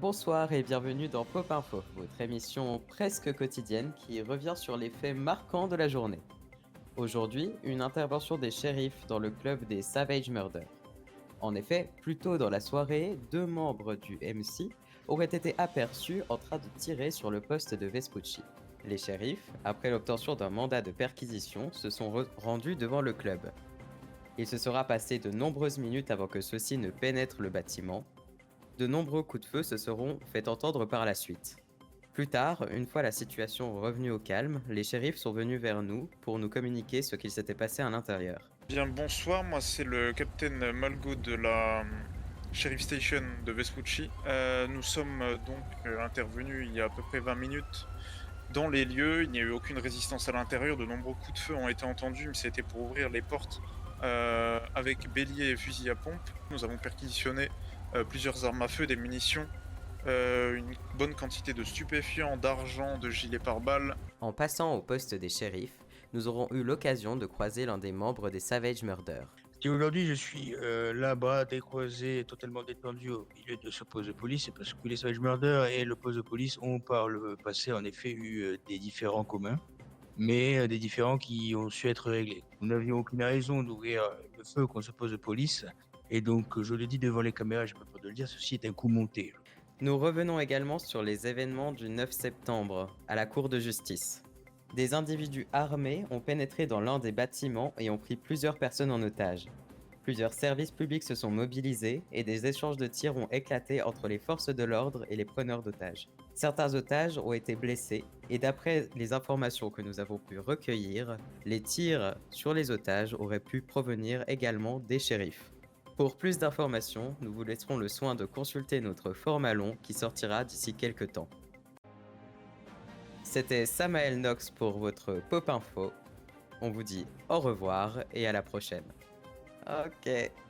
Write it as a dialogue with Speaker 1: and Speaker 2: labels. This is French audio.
Speaker 1: Bonsoir et bienvenue dans Pop Info, votre émission presque quotidienne qui revient sur les faits marquants de la journée. Aujourd'hui, une intervention des shérifs dans le club des Savage Murder. En effet, plus tôt dans la soirée, deux membres du MC auraient été aperçus en train de tirer sur le poste de Vespucci. Les shérifs, après l'obtention d'un mandat de perquisition, se sont rendus devant le club. Il se sera passé de nombreuses minutes avant que ceux-ci ne pénètrent le bâtiment. De nombreux coups de feu se seront fait entendre par la suite. Plus tard, une fois la situation revenue au calme, les shérifs sont venus vers nous pour nous communiquer ce qu'il s'était passé à l'intérieur.
Speaker 2: Bien, bonsoir, moi c'est le capitaine Malgo de la Sheriff Station de Vespucci. Nous sommes intervenus il y a à peu près 20 minutes dans les lieux. Il n'y a eu aucune résistance à l'intérieur, de nombreux coups de feu ont été entendus, mais c'était pour ouvrir les portes avec bélier et fusil à pompe. Nous avons perquisitionné plusieurs armes à feu, des munitions, une bonne quantité de stupéfiants, d'argent, de gilets pare-balles.
Speaker 1: En passant au poste des shérifs, nous aurons eu l'occasion de croiser l'un des membres des Savage Murder.
Speaker 3: Si aujourd'hui je suis là-bas, décroisé, totalement détendu au milieu de ce poste de police, c'est parce que les Savage Murder et le poste de police ont par le passé en effet eu des différends communs, mais des différends qui ont su être réglés. Nous n'avions aucune raison d'ouvrir le feu contre ce poste de police, et donc je le dis devant les caméras, je peux pas de le dire, ceci est un coup monté.
Speaker 1: Nous revenons également sur les événements du 9 septembre, à la Cour de justice. Des individus armés ont pénétré dans l'un des bâtiments et ont pris plusieurs personnes en otage. Plusieurs services publics se sont mobilisés et des échanges de tirs ont éclaté entre les forces de l'ordre et les preneurs d'otages. Certains otages ont été blessés et d'après les informations que nous avons pu recueillir, les tirs sur les otages auraient pu provenir également des shérifs. Pour plus d'informations, nous vous laisserons le soin de consulter notre formalon qui sortira d'ici quelques temps. C'était Samael Knox pour votre Pop Info. On vous dit au revoir et à la prochaine. Ok.